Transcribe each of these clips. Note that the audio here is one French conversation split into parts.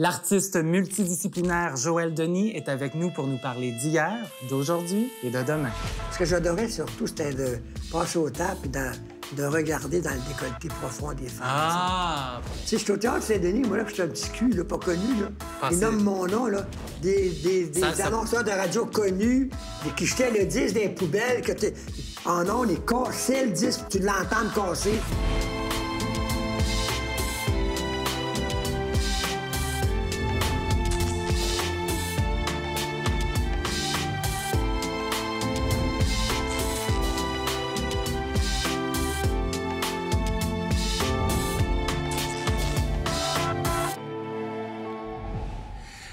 L'artiste multidisciplinaire Joël Denis est avec nous pour nous parler d'hier, d'aujourd'hui et de demain. Ce que j'adorais surtout, c'était de passer au table et de regarder dans le décolleté profond des femmes. Ah! Tu sais, je suis au Théâtre Saint-Denis, moi, là, je suis un petit cul, là, pas connu, là. Ils nomment mon nom, là. Des annonceurs de radio connus, qui jetaient le disque dans les poubelles, que t'es... En non, on est cassé le disque, tu l'entends casser.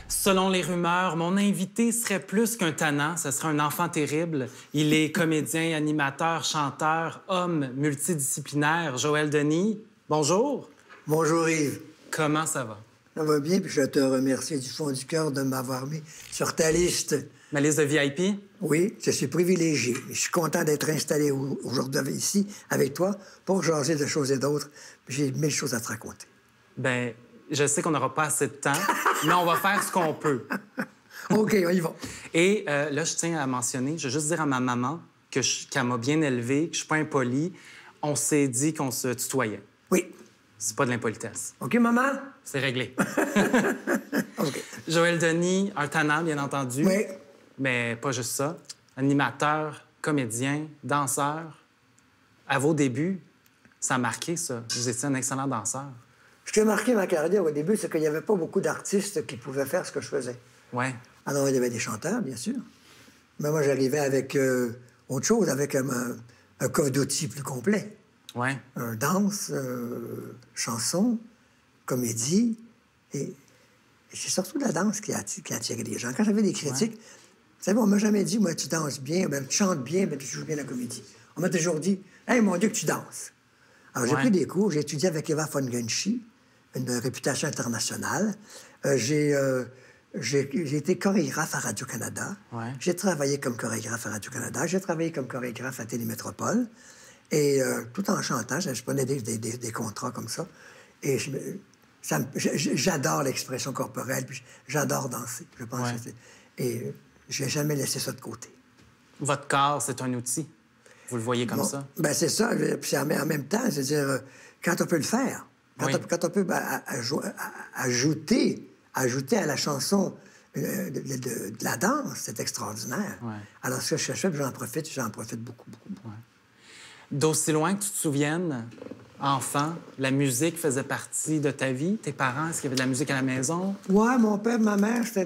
Selon les rumeurs, mon invité serait plus qu'un tannant, ce serait un enfant terrible. Il est comédien, animateur, chanteur, homme multidisciplinaire. Joël Denis, bonjour. Bonjour Yves. Comment ça va? Ça va bien, puis je te remercie du fond du cœur de m'avoir mis sur ta liste. Ma liste de VIP? Oui, je suis privilégié. Je suis content d'être installé aujourd'hui ici avec toi pour jaser de choses et d'autres. J'ai mille choses à te raconter. Bien, je sais qu'on n'aura pas assez de temps, mais on va faire ce qu'on peut. OK, on y va. Et là, je tiens à mentionner, je veux juste dire à ma maman qu'elle m'a bien élevée, que je suis pas impoli. On s'est dit qu'on se tutoyait. Oui. C'est pas de l'impolitesse. OK, maman? C'est réglé. OK. Joël Denis, un tannant, bien entendu. Oui. Mais pas juste ça. Animateur, comédien, danseur. À vos débuts, ça a marqué, ça. Vous étiez un excellent danseur. Ce qui a marqué ma carrière au début, c'est qu'il n'y avait pas beaucoup d'artistes qui pouvaient faire ce que je faisais. Oui. Alors, il y avait des chanteurs, bien sûr. Mais moi, j'arrivais avec autre chose, avec un coffre d'outils plus complet. Oui. Danse, chanson, comédie. Et c'est surtout la danse qui a attiré les gens. Quand j'avais des critiques, vous savez, on m'a jamais dit, moi, tu danses bien, ben, tu chantes bien, ben, tu joues bien la comédie. On m'a toujours dit, hey, mon Dieu, que tu danses. Alors, j'ai pris des cours, j'ai étudié avec Eva von Gunchi, une réputation internationale. J'ai été chorégraphe à Radio-Canada. Ouais. J'ai travaillé comme chorégraphe à Radio-Canada. J'ai travaillé comme chorégraphe à Télémétropole. Et tout en chantant, je prenais des contrats comme ça. Et j'adore l'expression corporelle, puis j'adore danser. Je pense et je n'ai jamais laissé ça de côté. Votre corps, c'est un outil. Vous le voyez comme ça? Ben c'est ça. Puis en même temps, c'est-à-dire, quand on peut le faire, quand on peut ajouter à la chanson de la danse, c'est extraordinaire. Ouais. Alors, ce que je fais, j'en profite beaucoup. Ouais. D'aussi loin que tu te souviennes, enfant, la musique faisait partie de ta vie? Tes parents, est-ce qu'il y avait de la musique à la maison? Oui, mon père et ma mère, c'était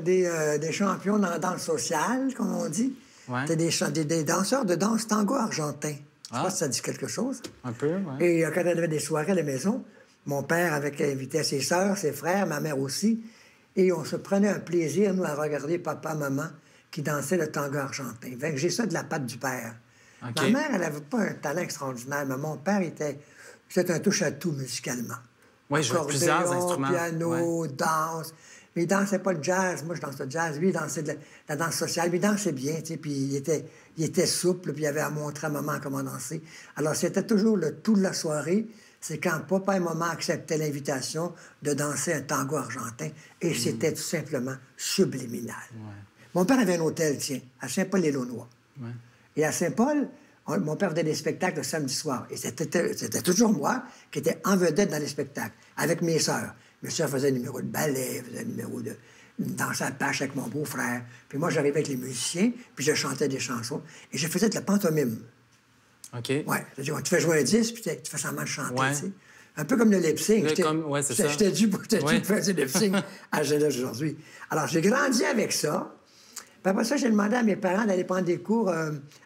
des champions dans la danse sociale, comme on dit. Ouais. C'était des danseurs de danse tango argentin. Je sais pas si ça dit quelque chose. Un peu, oui. Et quand on avait des soirées à la maison, mon père avait invité ses sœurs, ses frères, ma mère aussi, et on se prenait un plaisir, nous, à regarder papa, maman, qui dansaient le tango argentin. Fait que j'ai ça de la patte du père. Okay. Ma mère, elle n'avait pas un talent extraordinaire, mais mon père c'était un touche-à-tout musicalement. Oui, je jouais plusieurs instruments. Piano, danse. Mais il dansait pas le jazz. Moi, je dansais le jazz. Lui, il dansait de la danse sociale. Lui, il dansait bien, tu sais, puis il était souple, puis il avait à montrer à maman comment danser. Alors, c'était toujours le tout de la soirée. C'est quand papa et maman acceptaient l'invitation de danser un tango argentin. Et c'était tout simplement subliminal. Ouais. Mon père avait un hôtel, tiens, à Saint-Paul-les-Launois. Ouais. Et à Saint-Paul, mon père faisait des spectacles le samedi soir. Et c'était toujours moi qui étais en vedette dans les spectacles, avec mes sœurs. Mes sœurs faisaient un numéro de ballet, faisaient un numéro de danse à pâche avec mon beau-frère. Puis moi, j'arrivais avec les musiciens, puis je chantais des chansons. Et je faisais de la pantomime. OK. Oui. C'est-à-dire, tu fais jouer un disque, puis tu fais semblant de chanter, tu sais. Un peu comme le lip-sync. Oui, c'est ça. J'étais dû pour faire du lip-sync à Genève aujourd'hui. Alors, j'ai grandi avec ça. Puis après ça, j'ai demandé à mes parents d'aller prendre des cours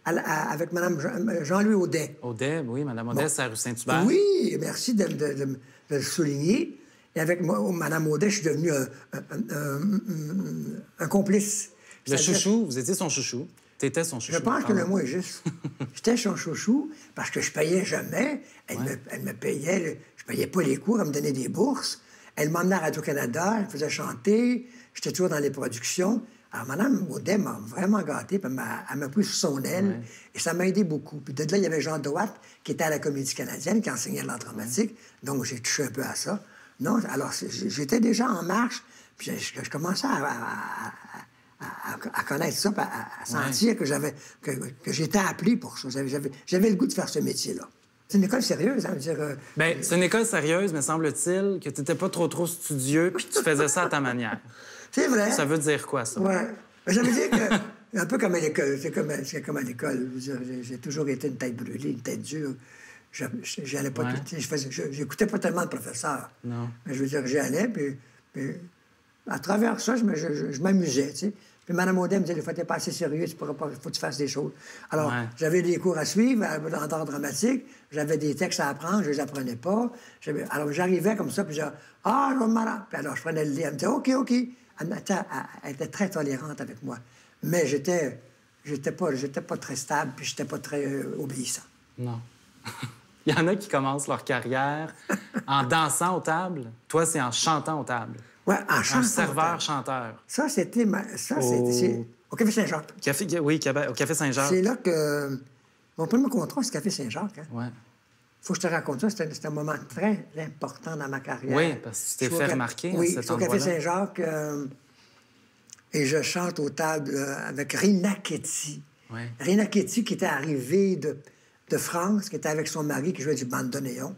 avec Mme Jean-Louis Audet. Audet, oui, Mme Audet, c'est à rue Saint-Hubert. Oui, merci de le souligner. Et avec moi, Mme Audet, je suis devenu un complice. Le chouchou, vous étiez son chouchou. Tu étais son chouchou. Je pense que le mot est juste. J'étais son chouchou parce que je payais jamais. Elle me payait. Je payais pas les cours, elle me donnait des bourses. Elle m'emmenait à Radio-Canada, elle me faisait chanter. J'étais toujours dans les productions. Alors, Mme Audet m'a vraiment gâté, puis elle m'a pris sous son aile, et ça m'a aidé beaucoup. Puis de là, il y avait Jean Doat, qui était à la Comédie canadienne, qui enseignait l'art dramatique, donc j'ai touché un peu à ça. Non, alors, j'étais déjà en marche, Puis je commençais à connaître ça, à sentir que j'étais appelé pour ça. J'avais le goût de faire ce métier-là. C'est une école sérieuse, hein? Bien, c'est une école sérieuse, mais semble-t-il que tu n'étais pas trop studieux puis que tu faisais ça à ta manière. C'est vrai. Ça veut dire quoi, ça? Oui. Ça veut dire que, un peu comme à l'école, c'est comme à l'école. J'ai toujours été une tête brûlée, une tête dure. J'allais pas j'écoutais pas tellement le professeur. Non. Mais je veux dire, j'y allais, puis à travers ça, je m'amusais, tu sais. Puis Mme Audet me disait, des fois, t'es pas assez sérieux, il faut que tu fasses des choses. Alors, j'avais des cours à suivre en art dramatique, j'avais des textes à apprendre, je les apprenais pas. Alors, j'arrivais comme ça, puis je disais, ah, je me Puis alors, je prenais le lit, elle me disait, OK. Elle était très tolérante avec moi. Mais j'étais pas très stable, puis j'étais pas très obéissant. Non. Il y en a qui commencent leur carrière en dansant aux tables. Toi, c'est en chantant aux tables. Oui, en chantant. Un serveur-chanteur. Ça, c'était au Café Saint-Jacques. Oui, au Café Saint-Jacques. C'est là que... Mon premier contrat, c'est Café Saint-Jacques. Hein? Oui. Faut que je te raconte ça. C'était un moment très important dans ma carrière. Oui, parce que tu t'es fait remarquer à cet endroit-là. Au Café Saint-Jacques. Et je chante aux tables avec Rina Ketty. Oui. Rina Ketty qui était arrivée de France, qui était avec son mari, qui jouait du bandoneon,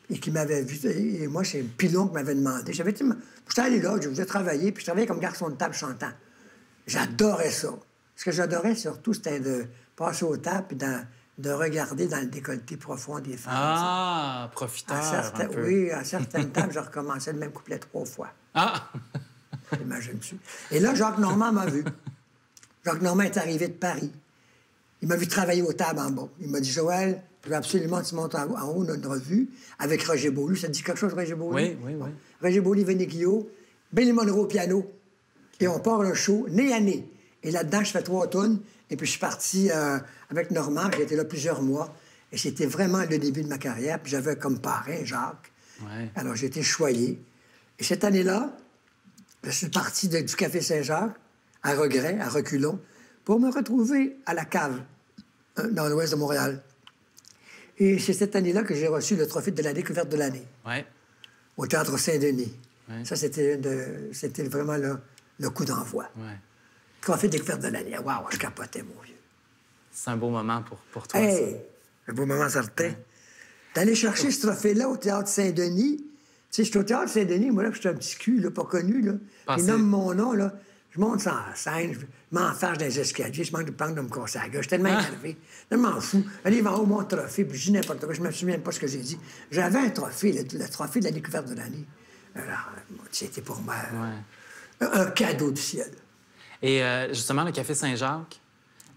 et qui m'avait vu. Et moi, c'est Pilon qui m'avait demandé. J'étais allé là, je voulais travailler, puis je travaillais comme garçon de table chantant. J'adorais ça. Ce que j'adorais surtout, c'était de passer aux tables et de regarder dans le décolleté profond des femmes. Ah, profiteur, un peu. Oui, à certaines tables, je recommençais le même couplet 3 fois. Ah! Imagine-tu. Et là, Jacques Normand m'a vu. Jacques Normand est arrivé de Paris. Il m'a vu travailler aux tables en bas. Il m'a dit, Joël, je veux absolument que tu montes en haut notre revue avec Roger Beaulieu. Ça te dit quelque chose, Roger Beaulieu? Oui. Roger Beaulieu, Vinnie Guillot, Billy Monroe au piano. Et on part un show nez à nez. Et là-dedans, je fais 3 tonnes. Et puis, je suis parti avec Normand. J'ai été là plusieurs mois. Et c'était vraiment le début de ma carrière. Puis, j'avais comme parrain Jacques. Ouais. Alors, j'ai été choyé. Et cette année-là, je suis parti du Café Saint-Jacques, à regret, à reculons, pour me retrouver à la cave, dans l'ouest de Montréal. Et c'est cette année-là que j'ai reçu le trophée de la découverte de l'année. Ouais. Au Théâtre Saint-Denis. Ouais. Ça, c'était vraiment le coup d'envoi. Ouais. Trophée de découverte de l'année. Waouh, je capotais, mon vieux. C'est un beau moment pour toi, Hey! ça. Un beau moment certain. D'aller chercher ce trophée-là au Théâtre Saint-Denis. Tu sais, je suis au Théâtre Saint-Denis, moi, là, je suis un petit cul, là, pas connu, là. Il nomme mon nom, là. Je monte sur la scène, je m'enfarge dans les escaliers, je manque de prendre de me casser la gueule. Je suis tellement énervé, tellement fou. Allez, en haut, mon trophée, puis je dis n'importe quoi, je me souviens même pas ce que j'ai dit. J'avais un trophée, le trophée de la découverte de l'année. Alors, c'était pour moi un cadeau du ciel. Et justement, le Café Saint-Jacques,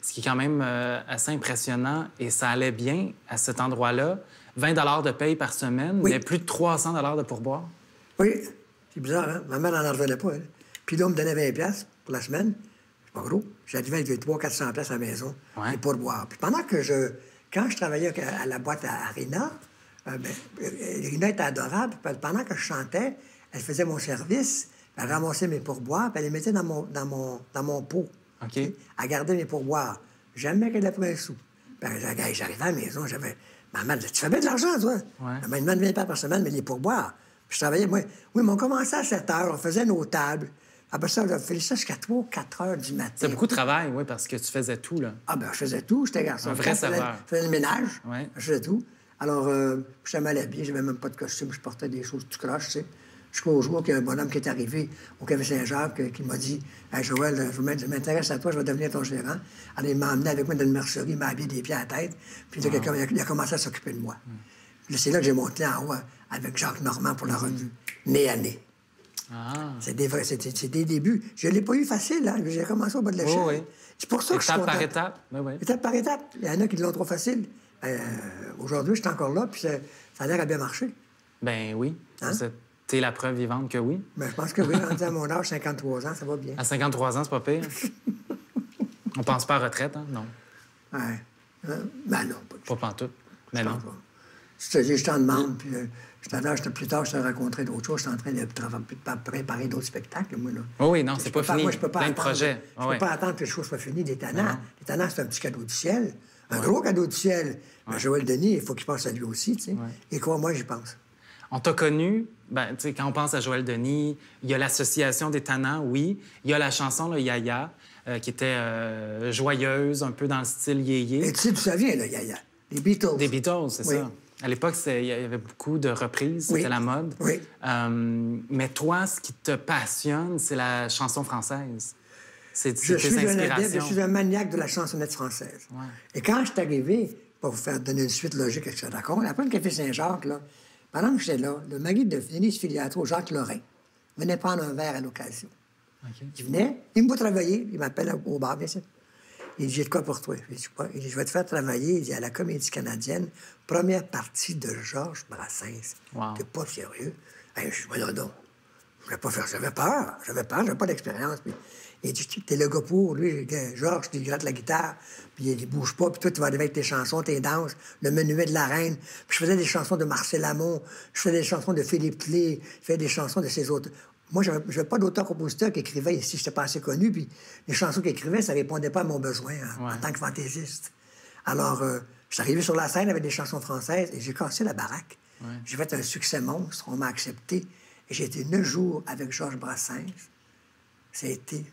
ce qui est quand même assez impressionnant, et ça allait bien à cet endroit-là, 20 de paye par semaine, mais plus de 300 de pourboire. Oui, c'est bizarre, hein? Ma mère n'en revenait pas, hein? Puis là, on me donnait 20$ pour la semaine. C'est pas gros. J'arrivais avec 300-400$ à la maison et pour boire. Puis pendant que quand je travaillais à la boîte à Rina, Rina était adorable. Pendant que je chantais, elle faisait mon service, elle ramassait mes pourboires, puis elle les mettait dans mon pot. OK. Elle gardait mes pourboires. Jamais qu'elle a pris un sou. J'arrivais à la maison, j'avais... Ma mère disait, tu fais bien de l'argent, toi? Ouais. Elle m'a demandé 20$ par semaine, mais les pourboires. Puis je travaillais, moi... Oui, mais on commençait à 7 heures, on faisait nos tables. Après ça, on faisait ça jusqu'à 3 ou 4 heures du matin. C'est beaucoup de travail, oui, parce que tu faisais tout, là. Ah, ben je faisais tout. J'étais garçon. Un vrai serveur. Je faisais le ménage. Ouais. Je faisais tout. Alors, j'étais mal habillé. J'avais même pas de costume. Je portais des choses tout croche, tu sais. Jusqu'au jour qu'il y a un bonhomme qui est arrivé au Café Saint-Jacques qui m'a dit « Hey, Joël, je m'intéresse à toi, je vais devenir ton gérant. » Alors, il m'a emmené avec moi dans une mercerie, il m'a habillé des pieds à la tête. Puis là, il a commencé à s'occuper de moi. Puis là, c'est là que j'ai monté en haut avec Jacques Normand pour la revue Nez à nez. Ah. C'est des débuts. Je ne l'ai pas eu facile, hein? J'ai commencé au bas de l'échelle. Oh, oui. C'est pour ça que je suis Étape content. par étape. Oui, oui. Étape par étape. Il y en a qui l'ont trop facile. Aujourd'hui, je suis encore là, puis ça a l'air à bien marcher. Ben oui. Hein? T'es la preuve vivante que oui. Ben, je pense que oui, rendu à mon âge, 53 ans, ça va bien. À 53 ans, c'est pas pire. On pense pas à retraite, hein? Non. Ouais. Ben non, pas du tout. Pas pantoute. Mais non. Je t'en demande, puis plus tard, je te raconterai d'autres choses. Je suis en train de préparer d'autres spectacles, moi, là. Oh oui, non, c'est pas fini. Moi, je peux pas Plein de attendre. projets. Je peux pas attendre que les choses soient finies. Les tannants, c'est un petit cadeau du ciel. Un gros cadeau du ciel. Mais Joël Denis, il faut qu'il pense à lui aussi, tu sais. Et crois-moi, j'y pense. On t'a connu, ben, tu sais, quand on pense à Joël Denis, il y a l'Association des tannants, oui. Il y a la chanson, le Yaya, qui était joyeuse, un peu dans le style yéyé. Et tu sais d'où ça vient, le Yaya? Les Beatles. Des Beatles, c'est Oui. ça. À l'époque, il y avait beaucoup de reprises, Oui. c'était la mode. Oui. Mais toi, ce qui te passionne, c'est la chanson française. C'est Je tes suis un adepte, inspirations. je suis un maniaque de la chansonnette française. Ouais. Et quand je suis arrivé, pour vous faire donner une suite logique à ce que je raconte, après le Café Saint-Jacques, là, pendant que j'étais là, le mari de Denise Filiatro, Jacques Lorrain, venait prendre un verre à l'occasion. OK. Il venait, il me voit travailler, il m'appelle au bar, bien sûr. Il dit, j'ai de quoi pour toi? Je dis, quoi? Il dit, je vais te faire travailler, il dit, à la Comédie canadienne, première partie de Georges Brassens. Wow. T'es pas sérieux? Hey, je dis, voyons donc. Je voulais pas faire ça. J'avais pas d'expérience. Puis, il dit, t'es le gars pour, lui, Georges, il gratte la guitare, puis il bouge pas, puis toi, tu vas arriver avec tes chansons, tes danses, le menuet de la reine. Puis je faisais des chansons de Marcel Amont, je faisais des chansons de Philippe Clé, je faisais des chansons de ces autres. Moi, je n'avais pas d'auteur-compositeur qui écrivait ici, je n'étais pas assez connu, puis les chansons qu'il écrivait, ça ne répondait pas à mon besoin en tant que fantaisiste. Alors, je suis arrivé sur la scène avec des chansons françaises et j'ai cassé la baraque. Ouais. J'ai fait un succès monstre, on m'a accepté. Et j'ai été 9 jours avec Georges Brassens. Ça a été...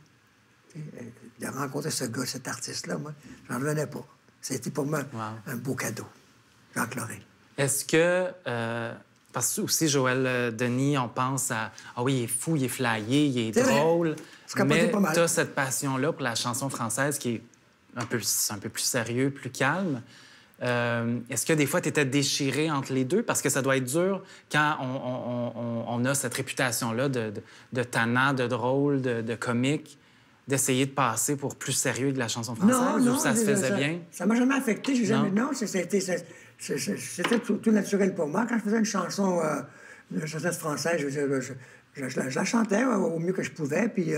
de rencontrer ce gars, cet artiste-là, moi, j'en revenais pas. Ça a été pour moi un beau cadeau. Jacques Lorrain. Est-ce que... parce que aussi, Joël Denis, on pense à... Ah oui, il est fou, il est flyé, il est drôle. Mais tu as cette passion-là pour la chanson française qui est un peu plus sérieux, plus calme. Est-ce que des fois, tu étais déchiré entre les deux? Parce que ça doit être dur quand on a cette réputation-là de tannant, de drôle, de comique, d'essayer de passer pour plus sérieux de la chanson française? Non, ou ça se faisait bien? Ça m'a jamais affecté. J'ai jamais... Non, c'était tout naturel pour moi. Quand je faisais une chanson de chanson française, je la chantais au mieux que je pouvais. Puis,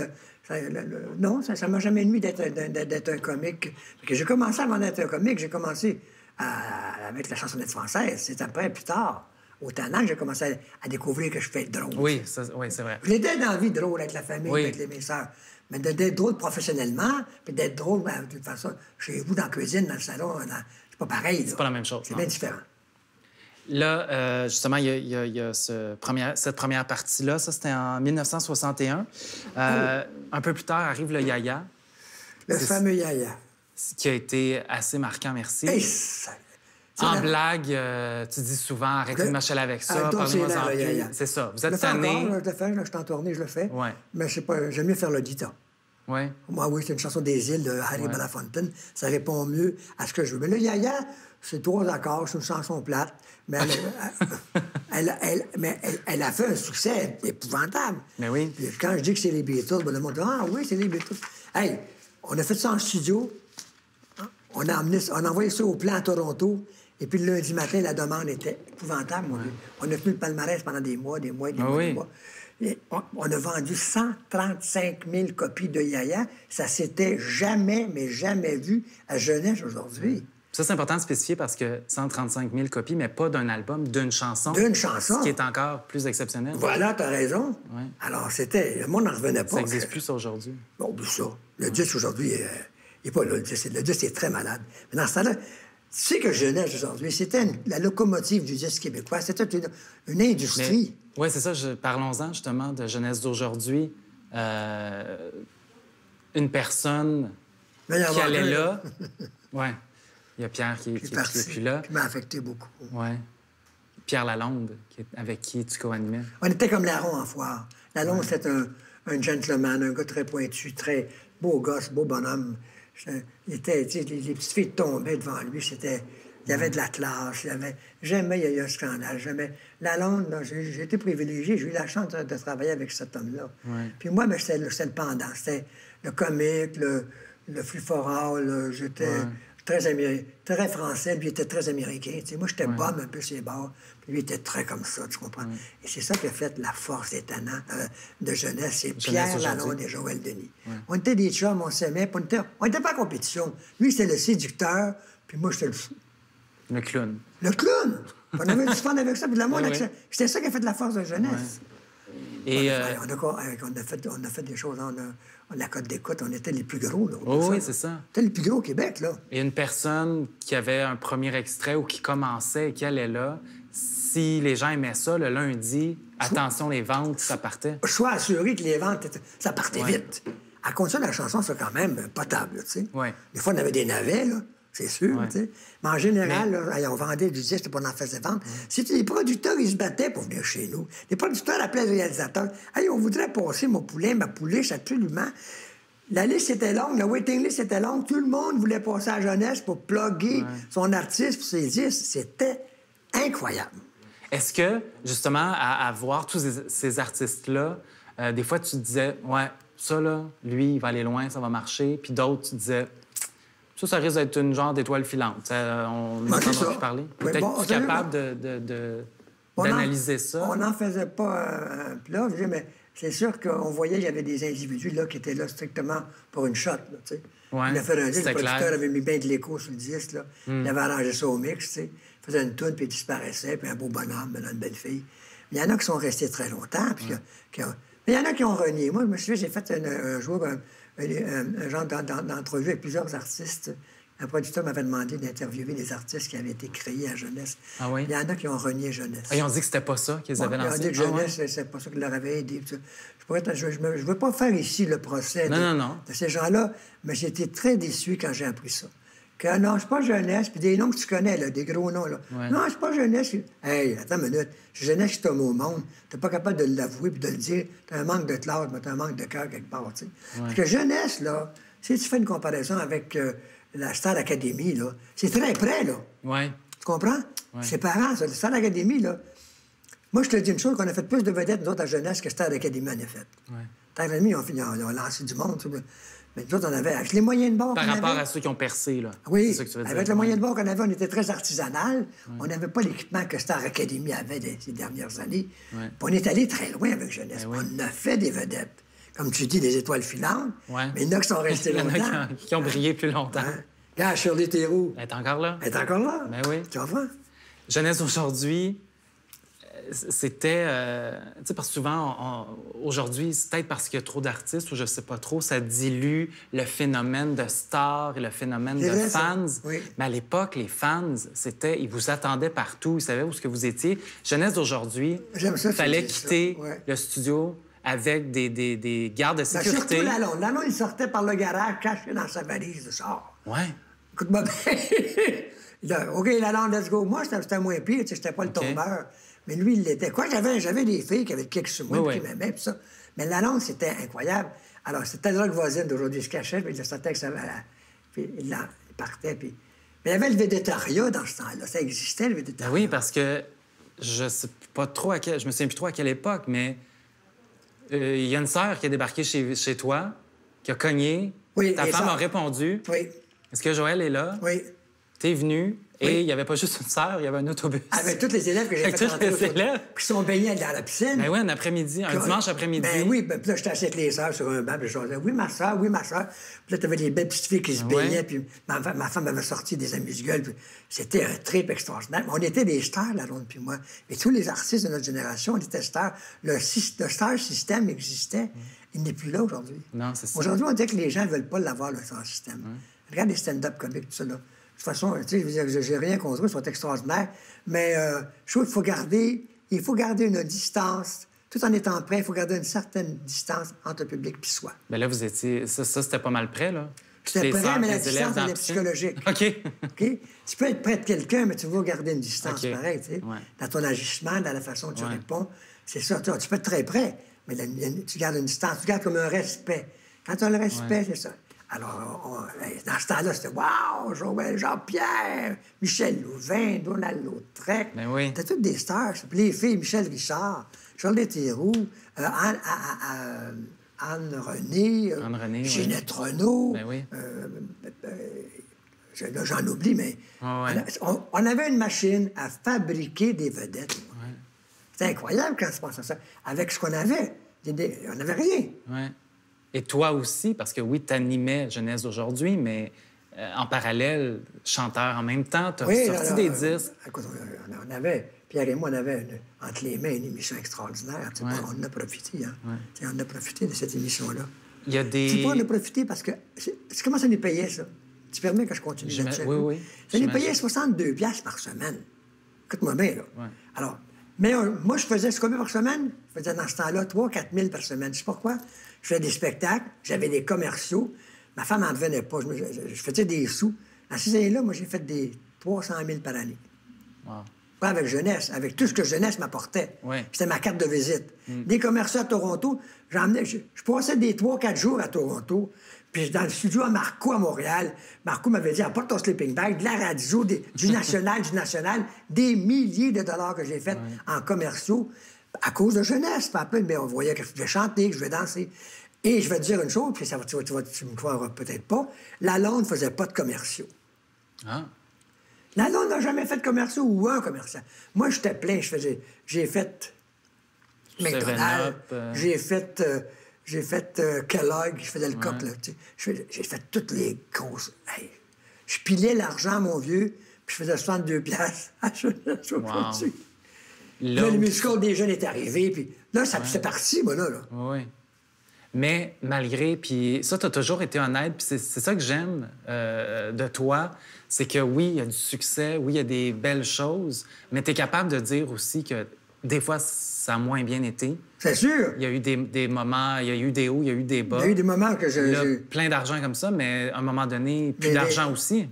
non, ça m'a jamais nuit d'être un comique. Parce que j'ai commencé avant d'être un comique, j'ai commencé avec la chansonnette française. C'est après, plus tard, au tannant, que j'ai commencé à découvrir que je fais être drôle. Oui, c'est vrai. J'étais dans la vie drôle avec la famille, avec mes sœurs. Mais d'être drôle professionnellement, puis d'être drôle, de toute façon, chez vous, dans la cuisine, dans le salon, c'est pas pareil. C'est pas la même chose. C'est bien différent. Là, justement, il y a cette première partie-là. Ça, c'était en 1961. Un peu plus tard arrive le Yaya. Le fameux Yaya. Qui a été assez marquant, merci. Hey, en blague, tu dis souvent, arrêtez de marcher avec ça, parlez-moi en plus. C'est ça. Vous êtes tanné. Je le fais, je suis en tournée, je le fais. Ouais. Mais je sais pas, j'aime mieux faire le dita. Oui. Moi, oui, c'est une chanson des îles de Harry Belafontaine. Ça répond mieux à ce que je veux. Mais le Yaya, c'est 3 accords, c'est une chanson plate. Mais elle a fait un succès épouvantable. Mais oui. Puis quand je dis que c'est les Beatles, ben, le monde dit « Ah oui, c'est les Beatles. » Hey, on a fait ça en studio. On a envoyé ça au plan à Toronto. Et puis le lundi matin, la demande était épouvantable. On a tenu le palmarès pendant des mois. Et on a vendu 135 000 copies de Yaya. Ça s'était jamais, mais jamais vu à Jeunesse aujourd'hui. Ça, c'est important de spécifier parce que 135 000 copies, mais pas d'un album, d'une chanson. D'une chanson. Ce qui est encore plus exceptionnel. Voilà, t'as raison. Ouais. Alors, le monde n'en revenait pas. Ça n'existe plus, ça, aujourd'hui. Bon, plus ça. Le disque, aujourd'hui, il n'est pas là. Le disque est très malade. Mais dans ce temps-là, tu sais que Jeunesse, aujourd'hui, c'était la locomotive du disque québécois. C'était une industrie. Oui, c'est ça. Parlons-en, justement, de Jeunesse d'aujourd'hui. Une personne qui allait là... Oui. Il y a Pierre qui est plus là. Qui m'a affecté beaucoup. Oui. Pierre Lalonde, avec qui tu co-animais. On était comme Larron en foire. Lalonde, c'était un gentleman, un gars très pointu, très beau gosse, beau bonhomme. Les petites filles tombaient devant lui. Il y avait de la classe. Jamais il y a eu un scandale. Jamais. Lalonde, j'ai été privilégié. J'ai eu la chance de travailler avec cet homme-là. Ouais. Puis moi, c'était le pendant. C'était le comique, le free-for-all. J'étais... très français, lui était très américain. Moi, j'étais bum un peu ses bords, puis lui était très comme ça, tu comprends? Et c'est ça qui a fait la force des tannants de Jeunesse. C'est Pierre Lalonde et Joël Denis. On était des chums, on s'aimait, puis on n'était pas en compétition. Lui, c'était le séducteur, puis moi, j'étais le fou. Le clown. Le clown! On avait du fun avec ça, puis l'amour, c'était ça qui a fait la force de Jeunesse. Et on a fait des choses, la cote d'écoute, on était les plus gros. Là, oui, c'est ça. On était les plus gros au Québec, là. Et une personne qui avait un premier extrait ou qui commençait et qui allait là, si les gens aimaient ça, le lundi, attention, les ventes, ça partait. Sois assuré que les ventes, ça partait Ouais. vite. À condition de la chanson, c'est quand même potable, là, tu sais. Ouais. Des fois, on avait des navets, là, c'est sûr, Ouais. tu sais. Mais en général, là, hey, on vendait du disque pour en faisait vendre. C'était les producteurs, ils se battaient pour venir chez nous. Les producteurs appelaient les réalisateurs. Hey, on voudrait passer mon poulet, ma pouliche, absolument. La liste était longue, la waiting list était longue. Tout le monde voulait passer à la jeunesse pour plugger son artiste pour ses disques. C'était incroyable. Est-ce que, justement, à voir tous ces artistes-là, des fois, tu te disais, ouais, ça, là, lui, il va aller loin, ça va marcher. Puis d'autres, tu disais, ça risque d'être une genre d'étoile filante. On Ben, c'est n'entendra ça. plus parler. Oui, Peut-être bon, que tu es sérieux, capable d'analyser ça. On n'en faisait pas un plat, je veux dire, mais c'est sûr qu'on voyait qu'il y avait des individus là, qui étaient là strictement pour une shot. Là, tu sais. Ouais, Il a fait un disque, c'était le producteur clair. avait mis bien de l'écho sur le disque. Là. Il avait arrangé ça au mix. Tu sais. Il faisait une toune, puis il disparaissait, puis un beau bonhomme, maintenant une belle fille. Mais il y en a qui sont restés très longtemps. Puis mais il y en a qui ont renié. Moi, je me souviens, j'ai fait un jour un genre d'entrevue avec plusieurs artistes. Un producteur m'avait demandé d'interviewer des artistes qui avaient été créés à Jeunesse. Ah oui? Il y en a qui ont renié Jeunesse. Ah, ils ont dit que c'était pas ça qu'ils avaient Ils ont lancé. dit que Ah ouais? Jeunesse, c'est pas ça qui leur avait aidé. Je veux pas faire ici le procès Non. de ces gens-là, mais j'ai été très déçu quand j'ai appris ça. Que non, c'est pas Jeunesse, puis des noms que tu connais, là, des gros noms. Là. Ouais. Non, c'est pas Jeunesse. Hey, attends une minute. C'est Jeunesse qui tombe au monde. T'es pas capable de l'avouer puis de le dire. T'as un manque de classe, mais t'as un manque de cœur quelque part. Tu sais. Parce que Jeunesse, là, si tu fais une comparaison avec la Star Academy, là, c'est très près, là. Ouais. Tu comprends? C'est parent, ça. Le Star Academy, là. Moi, je te dis une chose, qu'on a fait plus de vedettes, nous autres, à Jeunesse, que Star Academy en a fait. Ouais. Star Academy, ils ont lancé du monde. Tu sais. Mais nous autres, on avait, avec les moyens de bord Par qu'on rapport avait, à ceux qui ont percé, là. oui, C'est ça que tu veux dire. avec le moyen de bord qu'on avait, on était très artisanal. On n'avait pas l'équipement que Star Academy avait ces dernières années. Ouais. Puis on est allé très loin avec Jeunesse. Ben oui. On a fait des vedettes. Comme tu dis, des étoiles filantes. Ouais. Mais il y en a qui sont restés Il y en longtemps. a qui ont brillé plus longtemps. Hein? Regarde, Shirley Theroux. Elle est encore là. Elle est encore là. Ben oui. Tu comprends? Jeunesse aujourd'hui, c'était... tu sais, parce que souvent, aujourd'hui, c'est peut-être parce qu'il y a trop d'artistes ou je sais pas trop, ça dilue le phénomène de stars et le phénomène C'est de vrai, ça. fans. Oui. Mais à l'époque, les fans, c'était... Ils vous attendaient partout, ils savaient où ce que vous étiez. Jeunesse d'aujourd'hui, J'aime ça, il fallait tu dis ça. quitter Ouais. le studio avec des gardes de Ben, sécurité. surtout Lalonde. Lalonde, il sortait par le garage, caché dans sa valise de char. Ouais. Écoute-moi bien. Il a, OK, Lalonde, let's go. Moi, c'était moins pire, tu sais, j'étais pas le OK. tombeur. Mais lui, il l'était. Quoi, j'avais des filles qui avaient le kick sur moi, Oui, puis oui. qui m'aimaient, puis ça. Mais Lalonde, c'était incroyable. Alors, c'était la voisine d'aujourd'hui, il se cachait, puis il sortait avec sa... Puis il partait, puis... Mais il y avait le védétariat dans ce temps-là. Ça existait, le Ben védétariat. oui, parce que je sais pas trop je me souviens plus trop à quelle époque, mais il y a une sœur qui a débarqué chez toi, qui a cogné. Oui, Ta et femme ça- a répondu. Oui, Est-ce que Joël est là? oui. T'es venu et Oui. il y avait pas juste une sœur, il y avait un autobus. Avec tous les élèves que j'ai Avec fait tous rentrer les autour- élèves. Puis qui sont baignés dans la piscine. Ben oui, un après-midi, un dimanche après-midi. Ben oui, ben, puis là, j'étais assis avec les sœurs sur un banc, puis je disais, oui, ma sœur, oui, ma sœur. Puis là, t'avais des belles petites filles qui se Ouais. baignaient, puis ma femme avait sorti des amuse-gueules, puis c'était un trip extraordinaire. Mais on était des stars, la Ronde puis moi. Et tous les artistes de notre génération, on était stars. Le star system existait. Il n'est plus là aujourd'hui. Non, c'est ça. Aujourd'hui, on dit que les gens ne veulent pas l'avoir, le star system. Regarde les stand-up comiques, tout ça, là. De toute façon, tu sais, je veux dire, j'ai rien contre eux, ils sont extraordinaires. Mais je trouve qu'il faut garder une distance. Tout en étant prêt, il faut garder une certaine distance entre le public et soi. Ben là, vous étiez... Ça c'était pas mal près, là. C'était Les prêt, sœurs, mais la les élèves distance, dans elle la est piscine. psychologique. OK. OK? Tu peux être près de quelqu'un, mais tu veux garder une distance, OK. pareil, tu sais. Ouais. Dans ton agissement, dans la façon dont tu Ouais. réponds. C'est ça. Tu peux être très près, mais tu gardes une distance. Tu gardes comme un respect. Quand tu as le respect, c'est ça. Alors, dans ce temps-là, c'était « Wow! Joël, Jean-Pierre, Michel Louvain, Donald Lautrec. » Ben oui. C'était toutes des stars. Puis les filles, Michel Richard, Charles Theroux, Anne-Renée, Anne-Renée, oui. Ginette Renault. Ben oui. Là, j'en oublie, mais Ah ouais. on avait une machine à fabriquer des vedettes. C'était incroyable quand tu penses à ça. Avec ce qu'on avait, on n'avait rien. Ouais. Et toi aussi, parce que oui, t'animais Jeunesse d'aujourd'hui, mais en parallèle, chanteur en même temps, t'as Oui, sorti là, des disques. Écoute, on avait, Pierre et moi, on avait entre les mains une émission extraordinaire. Tu sais, Ouais. On en a profité. Hein. Tu sais, On a profité de cette émission-là. Il y a des... Tu sais pas, on a profité parce que... Comment ça nous payait, ça? Tu permets que je continue là-dessus? Oui, oui. Ça nous J'imagine. payait 62$ par semaine. Écoute-moi bien, là. Ouais. Alors, mais moi, je faisais combien par semaine? Je faisais dans ce temps-là 3 000 à 4 000 par semaine. Je sais pas pourquoi. Je faisais des spectacles, j'avais des commerciaux. Ma femme n'en devenait pas. Je faisais des sous. Dans ces années-là, moi, j'ai fait des 300 000 par année. Wow. Pas avec jeunesse, avec tout ce que jeunesse m'apportait. Ouais. C'était ma carte de visite. Des commerciaux à Toronto, je passais des 3-4 jours à Toronto, puis dans le studio à Marco, à Montréal, Marco m'avait dit, apporte ton sleeping bag, de la radio, du national, des milliers de dollars que j'ai fait en commerciaux à cause de jeunesse. Mais on voyait que je devais chanter, que je devais danser. Et je vais te dire une chose, puis ça, tu me croiras peut-être pas, la Londe ne faisait pas de commerciaux. Ah. La Londe n'a jamais fait de commerciaux ou un commercial. Moi, j'étais plein. J'ai fait McDonald's, j'ai fait Kellogg, je faisais le coq, là. J'ai fait toutes les grosses... Hey, je pilais l'argent, mon vieux, puis je faisais 62 piastres à chaque produit. Là, le musical des jeunes est arrivé, puis là, c'est parti, moi, là. Oui. Mais malgré, puis ça, tu as toujours été honnête, puis c'est ça que j'aime de toi, c'est que oui, il y a du succès, oui, il y a des belles choses, mais tu es capable de dire aussi que des fois, ça a moins bien été. C'est sûr. Il y a eu des moments, il y a eu des hauts, il y a eu des bas. Il y a eu des moments que Il y a plein d'argent comme ça, mais à un moment donné, plus d'argent aussi.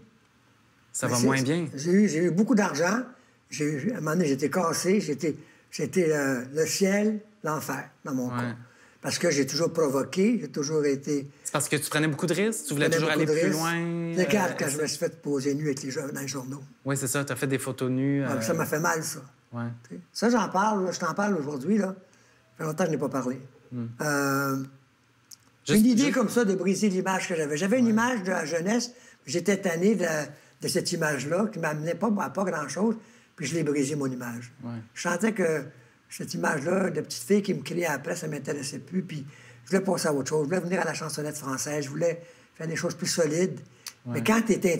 Ça va moins bien. J'ai eu beaucoup d'argent. À un moment donné, j'étais cassé. J'étais le ciel, l'enfer dans mon corps. Parce que j'ai toujours provoqué, j'ai toujours été... C'est parce que tu prenais beaucoup de risques? Tu voulais toujours aller plus loin? Regarde, quand je me suis fait poser nu avec les jeunes dans les journaux. Oui, c'est ça. Tu as fait des photos nues. Ça m'a fait mal, ça. Ouais. Ça, j'en parle. Là, je t'en parle aujourd'hui. Là. Ça fait longtemps que je n'ai pas parlé. J'ai une idée comme ça de briser l'image que j'avais. J'avais une image de la jeunesse. J'étais tanné de cette image-là qui ne m'amenait pas à pas grand-chose. Puis je l'ai brisé, mon image. Ouais. Je sentais que cette image-là, de petite fille qui me criait après, ça ne m'intéressait plus. Puis je voulais passer à autre chose. Je voulais venir à la chansonnette française. Je voulais faire des choses plus solides. Ouais. Mais quand tu es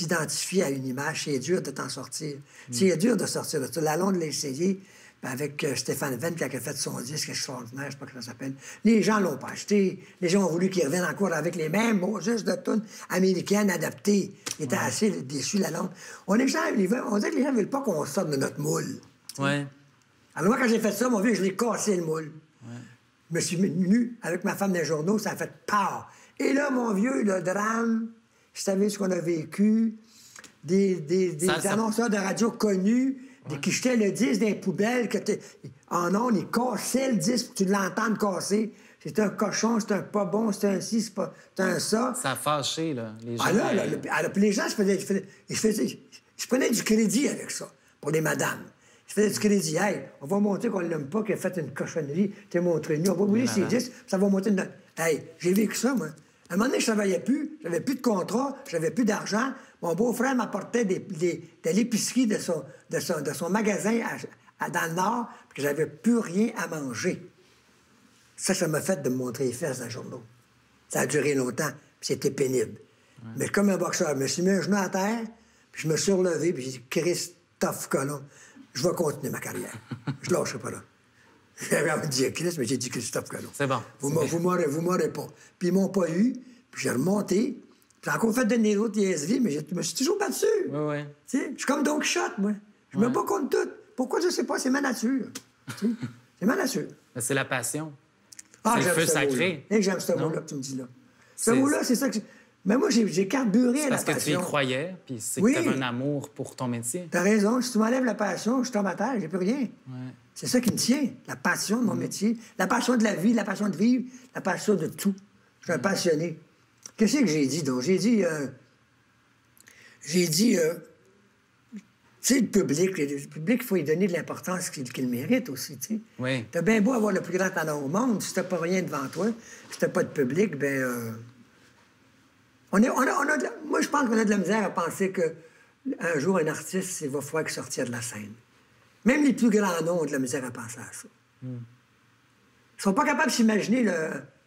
identifié à une image, c'est dur de t'en sortir. C'est dur de sortir de ça. Lalonde l'a essayé avec Stéphane Venn, qui a fait son disque extraordinaire, je ne sais pas comment ça s'appelle. Les gens ne l'ont pas acheté. Les gens ont voulu qu'il revienne encore avec les mêmes mots, juste de tunes américaines adaptées. Ils étaient assez déçus, Lalonde. On dirait que les gens ne veulent pas qu'on sorte de notre moule. Ouais. Alors moi, quand j'ai fait ça, mon vieux, je l'ai cassé, le moule. Ouais. Je me suis nu avec ma femme dans les journaux, ça a fait peur. Et là, mon vieux, le drame, je savais ce qu'on a vécu, des annonceurs de radio connus, qui jetaient le disque dans les poubelles, en ondes, ils cassaient le disque pour que tu l'entendes casser. C'est un cochon, c'est un pas bon, c'est un ci, c'est un ça. Ça a fâché, là, les gens. Puis les gens, je prenais du crédit avec ça, pour les madames. Je faisais du crédit. Hey, on va montrer qu'on ne l'aime pas, qu'il a fait une cochonnerie, t'es montré nu. On va oublier ses disques, ça va monter une... Hey, j'ai vécu ça, moi. À un moment donné, je ne travaillais plus, j'avais plus de contrat, j'avais plus d'argent. Mon beau-frère m'apportait de l'épicerie de son magasin dans le Nord, puis que j'avais plus rien à manger. Ça m'a fait de me montrer les fesses dans les journaux. Ça a duré longtemps, puis c'était pénible. Ouais. Mais comme un boxeur, je me suis mis un genou à terre, puis je me suis relevé, puis j'ai dit, Christophe Colomb, je vais continuer ma carrière. Je ne lâcherai pas là. J'avais envie de dire Christ, mais j'ai dit Christophe Colomb. C'est bon. Vous m'aurez pas. Puis ils m'ont pas eu, puis j'ai remonté. J'ai encore fait donner d'autres ISV, mais je me suis toujours battu. Oui. Je suis comme Don Quichotte, moi. Je me bats contre tout. Pourquoi, je ne sais pas, c'est ma nature. C'est ma nature. Mais c'est la passion. Ah, c'est le feu sacré. Et que j'aime ce mot-là que tu me dis là. Ce mot-là, c'est ça que... Mais moi, j'ai carburé à la passion. Parce que tu y croyais, puis c'est que tu avais un amour pour ton métier. T'as raison. Si tu m'enlèves la passion, je tombe à terre, j'ai plus rien. Ouais. C'est ça qui me tient, la passion de mon métier, la passion de la vie, la passion de vivre, la passion de tout. Je suis un passionné. Qu'est-ce que j'ai dit, donc? J'ai dit, tu sais, le public, il faut lui donner de l'importance qu'il mérite aussi, tu sais. Oui. T'as bien beau avoir le plus grand talent au monde, si t'as pas rien devant toi, si t'as pas de public, moi, je pense qu'on a de la misère à penser qu'un jour, un artiste, il va falloir qu'il sortir de la scène. Même les plus grands noms ont de la misère à penser à ça. Ils ne sont pas capables de s'imaginer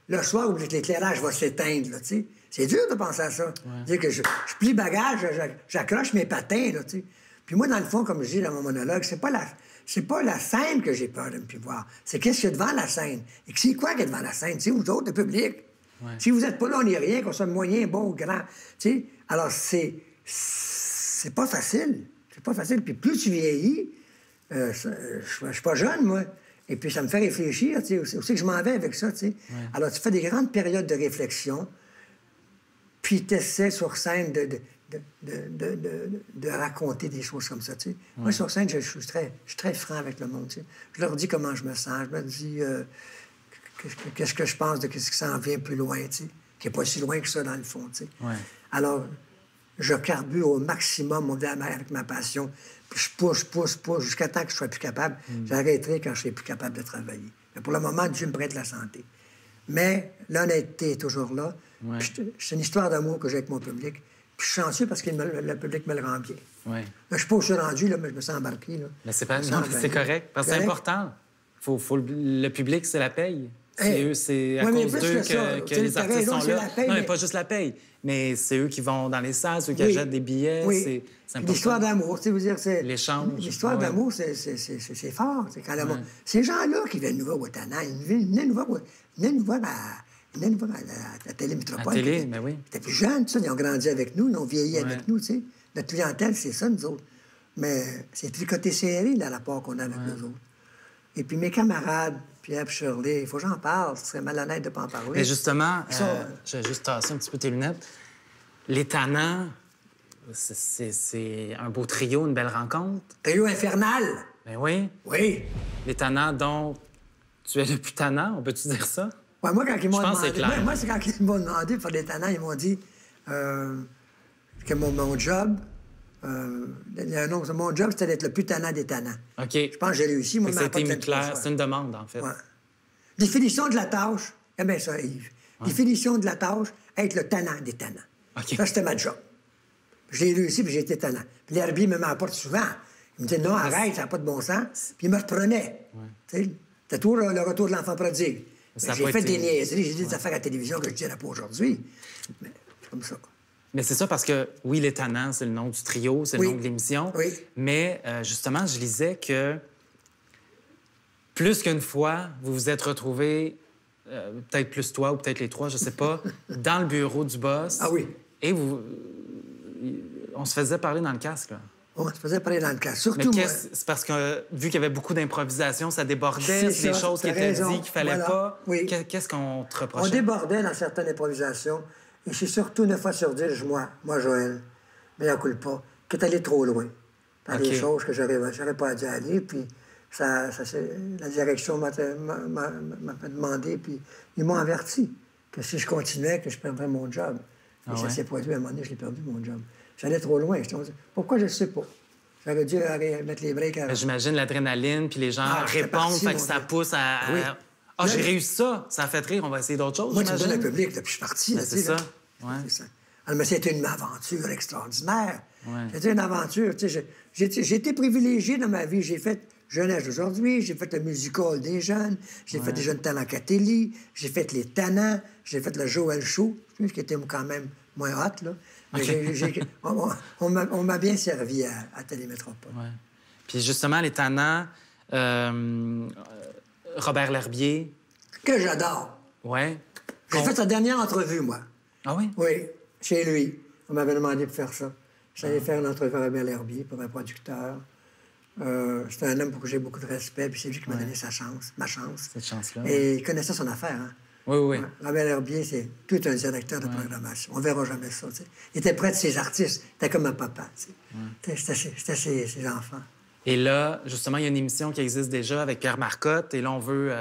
le soir où l'éclairage va s'éteindre, tu sais. C'est dur de penser à ça. Ouais. Dire que je plie bagage, j'accroche mes patins, là, tu sais. Puis moi, dans le fond, comme je dis dans mon monologue, c'est pas la scène que j'ai peur de me plus voir. C'est qu'est-ce qu'il y a devant la scène. Et c'est quoi qu'il y a devant la scène? Tu sais, vous autres, le public. Ouais. Si vous n'êtes pas là, on n'est rien, qu'on soit moyen, bon ou grand. Tu sais? Alors, c'est pas facile. C'est pas facile. Puis plus tu vieillis, je suis pas jeune, moi. Et puis ça me fait réfléchir, tu sais, où c'est que je m'en vais avec ça, tu sais. Ouais. Alors, tu fais des grandes périodes de réflexion, puis tu essaies sur scène de raconter des choses comme ça, tu sais. Ouais. Moi, sur scène, je suis très franc avec le monde, tu sais. Je leur dis comment je me sens, je me dis qu'est-ce que je pense de ce qui s'en vient plus loin, tu sais, qui n'est pas si loin que ça, dans le fond, tu sais. Ouais. Alors, je carbure au maximum avec ma passion, puis je pousse, jusqu'à temps que je sois plus capable. J'arrêterai quand je serai plus capable de travailler. Mais pour le moment, Dieu me prête la santé. Mais l'honnêteté est toujours là. Ouais. C'est une histoire d'amour que j'ai avec mon public. Puis je suis chanceux parce que le public me le rend bien. Ouais. Là, je ne suis pas où je suis rendu, là, mais je me sens embarqué. Là. Mais c'est correct, parce que c'est important. Le public, c'est la paye. C'est à cause d'eux que les artistes sont là. Non, mais pas juste la paye. Mais c'est eux qui vont dans les salles, ceux qui achètent des billets. Oui. C'est important. L'histoire d'amour, tu sais, vous dire, c'est... L'échange. L'histoire d'amour, c'est fort. Ces gens-là qui viennent nous voir au Tannant, ils venaient nous voir à la Télémétropole. À la télé, mais oui. Ils étaient plus jeunes, ils ont grandi avec nous, ils ont vieilli avec nous, tu sais. Notre clientèle, c'est ça, nous autres. Mais c'est tricoté serré, là, la part qu'on a avec nous autres. Et puis mes camarades, Pierre et Shirley, il faut que j'en parle. Ce serait malhonnête de ne pas en parler. Mais justement, je vais juste tasser un petit peu tes lunettes. Les Tannants, c'est un beau trio, une belle rencontre. Trio infernal! Ben oui. Oui. Les Tannants dont tu es le plus tannant, on peut-tu dire ça? Ouais, moi, quand ils m'ont demandé... C'est clair. Moi, c'est quand ils m'ont demandé pour les Tannants, ils m'ont dit que mon job... mon job, c'était d'être le plus tannant des tannants. OK. Je pense que j'ai réussi. Moi, c'était mis clair. C'est une demande, en fait. Ouais. Définition de la tâche. Eh bien, ça, Yves. Ouais. Définition de la tâche, être le tannant des tannants. Okay. Ça, c'était ma job. J'ai réussi, puis j'ai été tannant. Puis l'herbier me m'apporte souvent. Il me disait, non, arrête, ça n'a pas de bon sens. Puis il me reprenait. Ouais. C'était toujours le retour de l'enfant prodigue. J'ai fait des niaiseries, j'ai dit des affaires à la télévision que je ne dirais pas aujourd'hui. Mais c'est comme ça. Mais c'est ça parce que, oui, Les Tannants, c'est le nom du trio, c'est le nom de l'émission. Oui. Mais justement, je lisais que plus qu'une fois, vous vous êtes retrouvés, peut-être plus toi ou peut-être les trois, je sais pas, dans le bureau du boss. Ah oui. Et on se faisait parler dans le casque, là. On se faisait parler dans le casque. Surtout moi. C'est parce que, vu qu'il y avait beaucoup d'improvisation, ça débordait, des choses qui étaient dites qu'il fallait pas. Oui. Qu'est-ce qu'on te reprochait? On débordait dans certaines improvisations. Et c'est surtout 9 fois sur 10, moi Joël, mais il coule pas, qui est allé trop loin dans des choses que j'aurais pas dû aller. Puis la direction m'a demandé, puis ils m'ont averti que si je continuais, que je perdrais mon job. Et ça s'est produit à un moment donné, je l'ai perdu, mon job. J'allais trop loin. Pourquoi, je ne sais pas. J'aurais dû mettre les breaks avant. J'imagine l'adrénaline, puis les gens répondent, fait que ça pousse à... Oui. Ah, j'ai réussi ça. Ça a fait rire. On va essayer d'autres choses. Moi, tu me donnes un public, puis je suis parti. C'est ça. Ouais. C'est ça. Alors, mais c'était une aventure extraordinaire. Ouais. C'était une aventure. J'ai été privilégié dans ma vie. J'ai fait Jeunesse d'aujourd'hui, j'ai fait le musical des jeunes, j'ai fait des jeunes talents Catélie, j'ai fait les Tannants, j'ai fait le Joël Show, qui était quand même moins hot, là. Okay. On m'a bien servi à Télémétropole. Ouais. Puis justement, les Tannants... Robert L'Herbier. Que j'adore. Oui. J'ai fait sa dernière entrevue, moi. Ah oui? Oui, chez lui. On m'avait demandé de faire ça. J'allais faire une entrevue à Robert L'Herbier pour un producteur. C'était un homme pour qui j'ai beaucoup de respect, puis c'est lui qui m'a donné ma chance. Cette chance-là. Et il connaissait son affaire, hein? Oui. Ouais. Robert L'Herbier, c'est tout un directeur de programmation. On ne verra jamais ça, t'sais. Il était près de ses artistes. C'était comme un papa, C'était ses enfants. Et là, justement, il y a une émission qui existe déjà avec Pierre Marcotte. Et là, on veut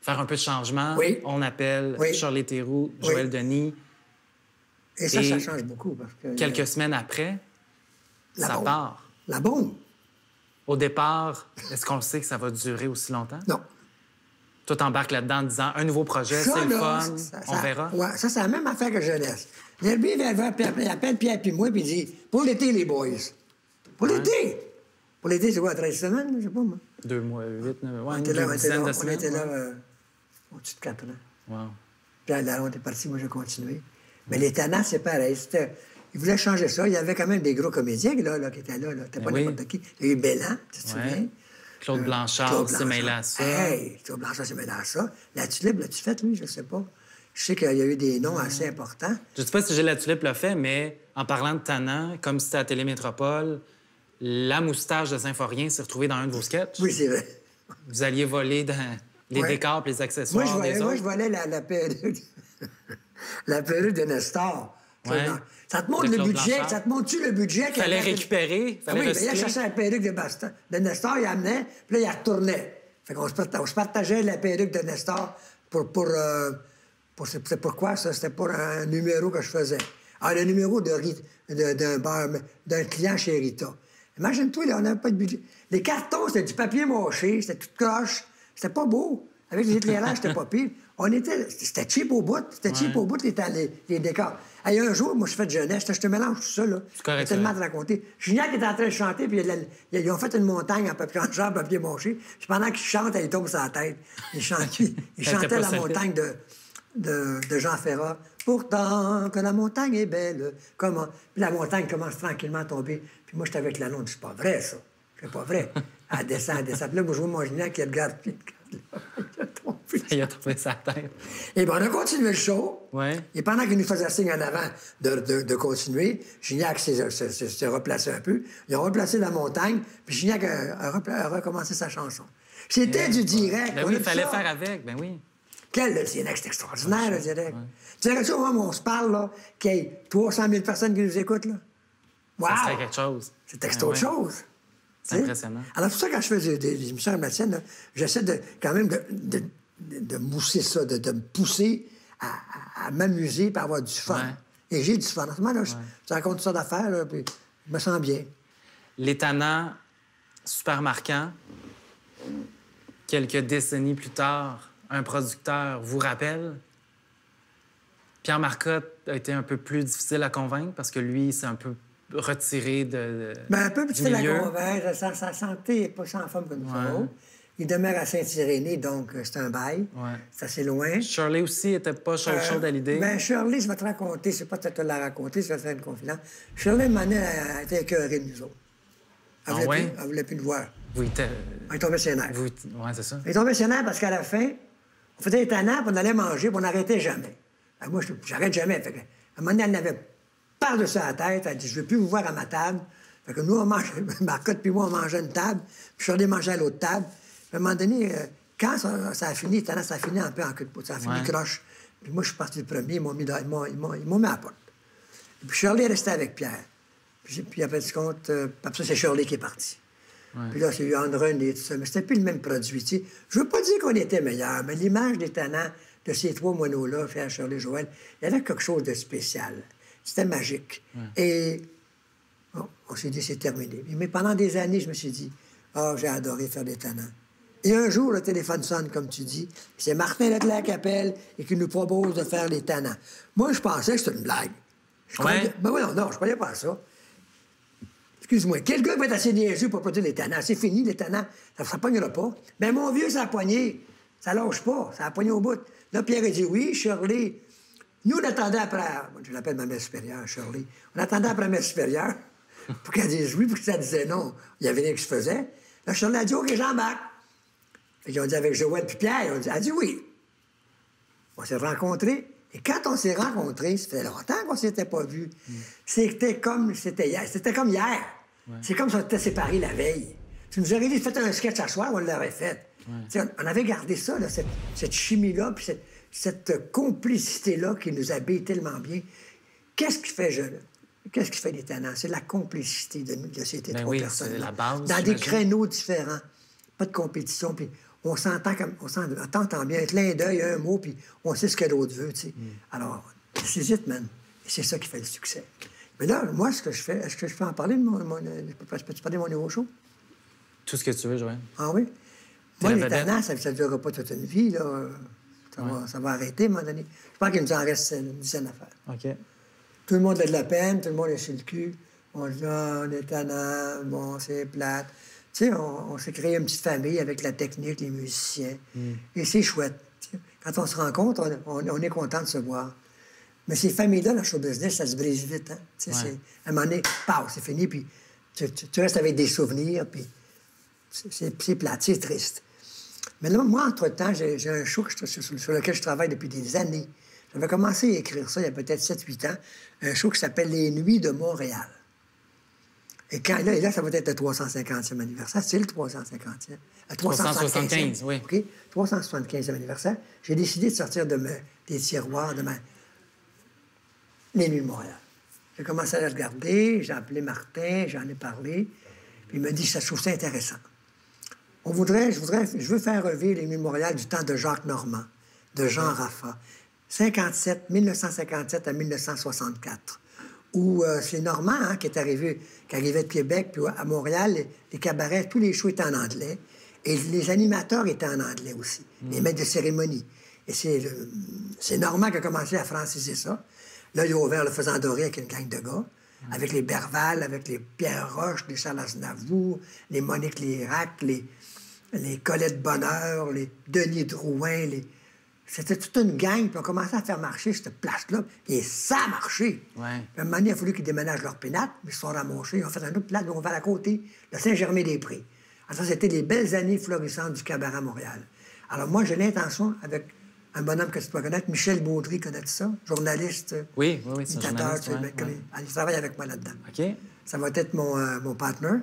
faire un peu de changement. Oui. On appelle Shirley Théroux, Joël Denis. Et ça change beaucoup. Parce que quelques semaines après, ça part. La bombe. Au départ, est-ce qu'on sait que ça va durer aussi longtemps? Non. Toi, t'embarques là-dedans en disant un nouveau projet, c'est le fun, on verra. Oui, ça, c'est la même affaire que Jeunesse. L'Herbier, il appelle Pierre puis moi, puis il dit pour l'été, les boys. Pour l'été! Pour l'été, c'est quoi, 13 semaines? Je sais pas, moi. 2 mois, 8, 9, on était là au-dessus de 4 ans. Wow. Puis là, on était parti, moi, j'ai continué. Mais les Tannants, c'est pareil. Ils voulaient changer ça. Il y avait quand même des gros comédiens là, qui étaient là. C'était pas n'importe qui. Il y a eu Bellan, tu te souviens? Claude Blanchard s'est mêlé à ça. Hey, Claude Blanchard s'est mêlé à ça. La Tulipe, l'as-tu faite, lui? Je sais pas. Je sais qu'il y a eu des noms assez importants. Je sais pas si La Tulipe l'a fait, mais en parlant de Tannants, comme c'était à Télémétropole, la moustache de Symphorien s'est retrouvée dans un de vos sketchs. Oui, c'est vrai. Vous alliez voler dans les décors et les accessoires des autres. Moi, je volais la perruque. La perruque de Nestor. Ouais. Ça te montre De le Claude budget. Blanchard. Ça te montre-tu le budget? Il fallait récupérer, Ah fallait oui, recycler. il cherchait la perruque de Nestor, il amenait, puis là, il retournait. Fait qu'on se partageait la perruque de Nestor c'est pourquoi ça? C'était pour un numéro que je faisais. Ah, le numéro d'un client chez Rita. Imagine-toi, là, on n'avait pas de budget. Les cartons, c'était du papier mâché, c'était tout croche. C'était pas beau. Avec les éclairages, c'était pas pire. C'était cheap au bout. C'était cheap au bout, les décors. Et un jour, moi, je fais de jeunesse. Je te mélange tout ça, là. C'est correct. J'ai tellement de raconter. Gignac est en train de chanter, puis ils ont fait une montagne en papier mâché. Puis pendant qu'il chante, elle tombe sur la tête. Il chantait la montagne de Jean Ferrat. Pourtant que la montagne est belle. Comment? Puis la montagne commence tranquillement à tomber. Puis moi, j'étais avec la londe. C'est pas vrai, ça. C'est pas vrai. Elle descend. Puis là, moi, je vois mon Gignac qui regarde. Il a trouvé sa tête. Et bien, on a continué le show. Ouais. Et pendant qu'il nous faisait signe en avant de continuer, Gignac s'est replacé un peu. Ils ont replacé la montagne, puis Gignac a recommencé sa chanson. C'était du direct. Ben oui, il fallait faire avec, ben oui. Quel le direct, c'est extraordinaire, le direct. Ouais. Tu dirais-tu, au moment où on se parle, là, qu'il y ait 300 000 personnes qui nous écoutent, là? Wow! Ça serait quelque chose. C'est autre chose. C'est impressionnant. Alors, c'est pour ça, quand je fais des émissions américaines, j'essaie quand même de mousser ça, de me pousser à m'amuser et à avoir du fun. Ouais. Et j'ai du fun. En ce moment, là, je raconte ça d'affaires, là, puis je me sens bien. Les Tannants, super marquants. Quelques décennies plus tard, un producteur vous rappelle. Pierre Marcotte a été un peu plus difficile à convaincre parce que lui, c'est un peu retiré de un peu plus difficile à convaincre. Sa santé n'est pas sans forme comme nous. Il demeure à Saint-Irénée, donc c'est un bail. Ouais. C'est assez loin. Shirley aussi n'était pas chaude à l'idée. Shirley, je vais te raconter. C'est pas te la raconter, ça va faire une confidence. Shirley Manet a été écœurée de nous autres. Elle voulait plus le voir. On est tombé sur les nerfs. Oui, c'est ça. On est tombé sur les nerfs parce qu'à la fin, on faisait les tannants, puis on allait manger, puis on n'arrêtait jamais. Alors, moi, j'arrête jamais. Fait que, à un moment donné, elle n'avait par-dessus la tête. Elle dit, je ne veux plus vous voir à ma table. Fait que nous, on mangeait, Marcotte puis moi, on mangeait une table, puis Shirley mangeait à l'autre table. À un moment donné, quand ça a fini, ça a fini un peu en queue de poudre, ça a fini croche. Puis moi, je suis parti le premier, ils m'ont mis à la porte. Et puis Shirley est restée avec Pierre. Puis après du compte, après ça, c'est Shirley qui est parti. Ouais. Puis là, c'est eu Andrun et tout ça. Mais c'était plus le même produit. T'sais. Je veux pas dire qu'on était meilleur, mais l'image des Tannants, de ces trois moineaux-là, faire Shirley Joël, il y avait quelque chose de spécial. C'était magique. Ouais. Et bon, on s'est dit, c'est terminé. Mais pendant des années, je me suis dit, j'ai adoré faire des Tannants. Et un jour, le téléphone sonne, comme tu dis. C'est Martin Leclerc qui appelle et qui nous propose de faire les Tannants. Moi, je pensais que c'était une blague. Non, je croyais pas à ça. Excuse-moi, quel gars va être assez niaiseux pour produire les Tannants? C'est fini, les Tannants. Ça ne pognera pas. Mais mon vieux, ça a pogné. Ça lâche pas. Ça a pogné au bout. Là, Pierre a dit oui, Shirley. Nous, on attendait après... Je l'appelle ma mère supérieure, Shirley. On attendait après ma mère supérieure pour qu'elle dise oui, pour que ça disait non. Il y avait rien qui se faisait. Là, Shirley a dit OK, j'embarque. Ils ont dit avec Joël puis Pierre, elle a dit oui. On s'est rencontrés. Et quand on s'est rencontrés, ça fait longtemps qu'on ne s'était pas vus. C'était comme hier. C'était comme hier. Ouais. C'est comme si on était séparés la veille. Tu nous aurais dit, faites un sketch à soir, on l'aurait fait. Ouais. On avait gardé ça, là, cette chimie-là, puis cette complicité-là qui nous habille tellement bien. Qu'est-ce qui fait les Tannants? C'est la complicité de ces trois personnes. C'est la base. Dans des créneaux différents. Pas de compétition, puis on s'entend bien, un clin d'œil, un mot, puis on sait ce que l'autre veut, tu sais. Alors, c'est it, man. Et c'est ça qui fait le succès. Mais là, moi, ce que je fais, est-ce que je peux en parler de peux-tu parler de mon nouveau show? Tout ce que tu veux, Joël. Ah oui? Moi, les Tannants, ça ne durera pas toute une vie, là. Ça va arrêter, à un moment donné. Je pense qu'il nous en reste une dizaine à faire. OK. Tout le monde a de la peine, tout le monde est sur le cul. On dit, on est Tannants, bon, c'est plate. Tu sais, on s'est créé une petite famille avec la technique, les musiciens. Et c'est chouette. T'sais. Quand on se rencontre, on est content de se voir. Mais ces familles-là, dans le show business, ça se brise vite. Hein? À un moment donné, c'est fini, puis tu restes avec des souvenirs, puis c'est plate, c'est triste. Mais là, moi, entre-temps, j'ai un show sur lequel je travaille depuis des années. J'avais commencé à écrire ça il y a peut-être 7-8 ans, un show qui s'appelle Les Nuits de Montréal. Et là, ça va être le 350e anniversaire. C'est le 350e. 375, oui. OK? 375e anniversaire. J'ai décidé de sortir des tiroirs de les Nuits de Montréal. J'ai commencé à les regarder, j'ai appelé Martin, j'en ai parlé, puis il m'a dit, ça, je trouve ça intéressant. Je veux faire revivre les Nuits de Montréal du temps de Jacques Normand, de Jean Raffa, 1957 à 1964, où c'est Normand qui arrivait de Québec, puis à Montréal, les cabarets, tous les shows étaient en anglais, et les animateurs étaient en anglais aussi, les maîtres de cérémonie. Et c'est Normand qui a commencé à franciser ça. Là, il a ouvert le Faisant Doré avec une gang de gars, avec les Berval, avec les Pierre Roche, les Charles Aznavour, les Monique Lérac, les Colette Bonheur, les Denis Drouin. C'était toute une gang, puis on a commencé à faire marcher cette place-là, et ça a marché. Ouais. Puis à un moment donné, il a fallu qu'ils déménagent leur pénate, mais ils se sont ramassés, ils ont fait un autre place, donc on va à côté, le Saint-Germain-des-Prés. Alors ça, c'était les belles années florissantes du cabaret à Montréal. Alors moi, j'ai l'intention, avec un bonhomme que tu dois connaître, Michel Baudry, connais-tu ça? Journaliste, oui, c'est un imitateur, journaliste, il travaille avec moi là-dedans. OK. Ça va être mon partner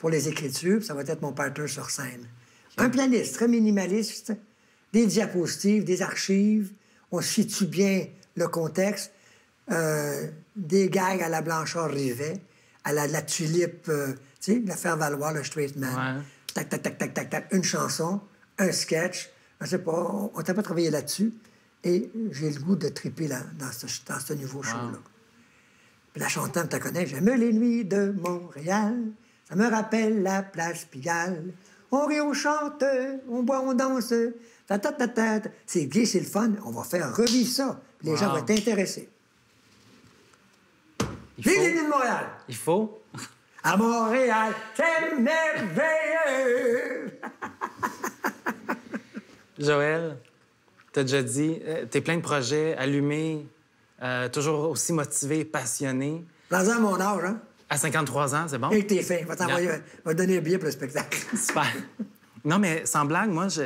pour les écritures, puis ça va être mon partner sur scène. Okay. Un pianiste très minimaliste, des diapositives, des archives, on situe bien le contexte, des gags à la Blanchard-Rivet, à la tulipe, tu sais, la faire valoir, le straight man. Ouais. Tac, tac, tac, tac, tac, tac, une chanson, un sketch. Je sais pas, on t'a pas travaillé là-dessus. Et j'ai le goût de triper dans ce nouveau show-là. Puis la chantante, tu connais, j'aime les nuits de Montréal. Ça me rappelle la place Pigalle. On rit, on chante, on boit, on danse. Ta, ta, ta, ta. C'est gay, c'est le fun. On va faire revivre ça. Puis les gens vont être intéressés. Vive les nuits de Montréal! Il faut. À Montréal, c'est merveilleux! Joël, t'as déjà dit, t'es plein de projets allumés, toujours aussi motivé, passionné. Dans à mon âge, hein? À 53 ans, c'est bon? Et que t'es fin. Va t'envoyer, va te donner un billet pour le spectacle. Super. Non, mais sans blague, moi, tu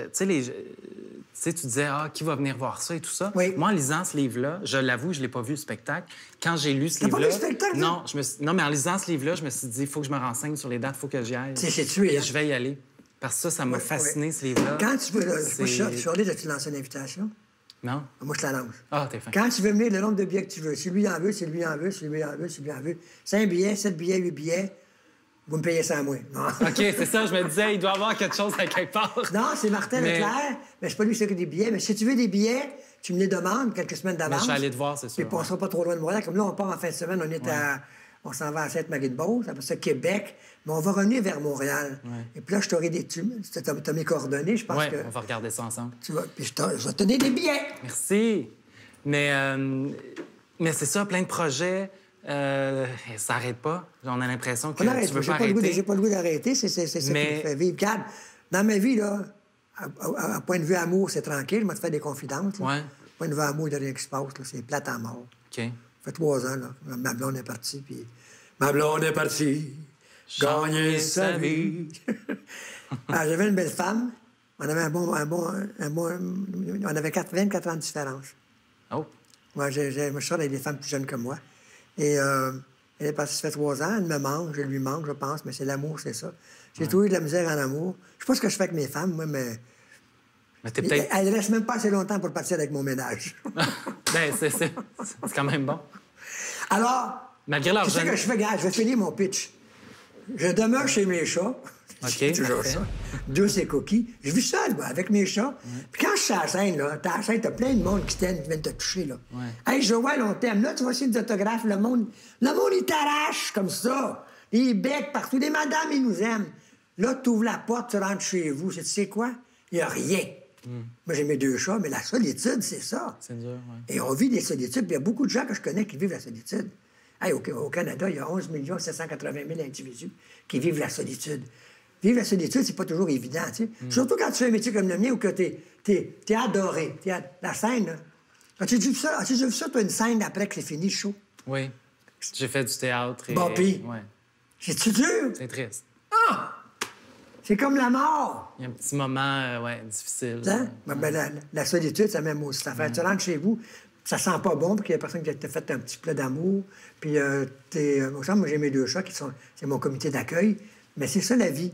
sais, tu disais, qui va venir voir ça et tout ça. Oui. Moi, en lisant ce livre-là, je l'avoue, je l'ai pas vu, le spectacle. Quand j'ai lu ce T'as livre-là... pas lu le spectacle, non, non, mais en lisant ce livre-là, je me suis dit, il faut que je me renseigne sur les dates, il faut que j'y aille. C'est tué, Et hein? je vais y aller. Parce que ça m'a fasciné, ce livre-là. Quand tu veux, C'est- Charlie, as-tu lancé une invitation? Non? Moi, je te la lance. Ah, t'es fin. Quand tu veux venir, le nombre de billets que tu veux. Si lui en veut, si lui en veut, si lui en veut, si lui en veut. 5 billets, 7 billets, 8 billets, vous me payez ça à moi. Non, OK, c'est ça, je me disais, il doit y avoir quelque chose à quelque part. non, c'est Martin Mais- Leclerc, mais c'est pas lui qui s'occupe des billets. Mais si tu veux des billets, tu me les demandes quelques semaines Mais d'avance. je suis allé te voir, c'est sûr. Puis on sera pas trop loin de Montréal. Comme là, on part en fin de semaine, on s'en va à Sainte-Marie-de-Beauce, après ça, Québec. Mais on va revenir vers Montréal. Ouais. Et puis là, je t'aurai t'as mes coordonnées, je pense Oui, que... on va regarder ça ensemble. Tu vas, puis je vais te donner des billets. Merci. Mais c'est ça, plein de projets. Ça n'arrête pas. On a l'impression que On arrête. tu veux J'ai pas pas le goût arrêter. j'ai pas le goût d'arrêter. C'est ça qui me Mais- fait vivre. Regarde, dans ma vie, là, à point de vue amour, c'est tranquille. Je vais te faire des confidences. Là. Ouais. Point de vue amour, il n'y a rien qui se passe. Là. C'est plate à mort. OK. Ça fait 3 ans, là. Ma blonde est partie, puis... Ma blonde est partie, gagner sa vie. Ah, j'avais une belle femme. On avait on avait 24 ans de différence. Oh, Moi, je sors avec des femmes plus jeunes que moi. Et elle est partie, ça fait 3 ans. Elle me manque, je lui manque, je pense, mais c'est l'amour, c'est ça. J'ai toujours eu de la misère en amour. Je sais pas ce que je fais avec mes femmes, moi, mais... mais t'es peut-être... Elle ne reste même pas assez longtemps pour partir avec mon ménage. Ben, c'est quand même bon. Alors, Malgré leur tu sais jeune... que je fais, gars, je vais finir mon pitch. Je demeure chez mes chats. OK, Toujours parfait. ça. Douce et coquille. Je vis seul, moi, avec mes chats. Puis quand je suis à la scène, là, t'as la scène, t'as plein de monde qui t'aime, qui viennent te toucher, là. Ouais. Hey, Joël, on t'aime. Là, tu vois, c'est des autographes. Le monde, il t'arrache comme ça. Les becs partout. Les madames, ils nous aiment. Là, tu ouvres la porte, tu rentres chez vous. Tu sais quoi? Il n'y a rien. Moi, j'ai mes 2 chats, mais la solitude, c'est ça. C'est dur, oui. Et on vit des solitudes. Puis il y a beaucoup de gens que je connais qui vivent la solitude. Hey, au Canada, il y a 11 780 000 individus qui vivent la solitude. Vivre la solitude, c'est pas toujours évident, tu sais. Surtout quand tu fais un métier comme le mien où que t'es adoré. La scène, là. As-tu déjà vu ça, toi, une scène après que c'est fini, le show? Oui. J'ai fait du théâtre et... Bon, puis? Ouais. C'est-tu dur? C'est triste. C'est comme la mort. Il y a un petit moment, difficile. Hein? Ben, la solitude, ça m'aime aussi. Ça fait, tu rentres chez vous, Ça sent pas bon, puis qu'il y a personne qui t'a fait un petit plat d'amour. Puis, moi, j'ai mes 2 chats, c'est mon comité d'accueil. Mais c'est ça, la vie.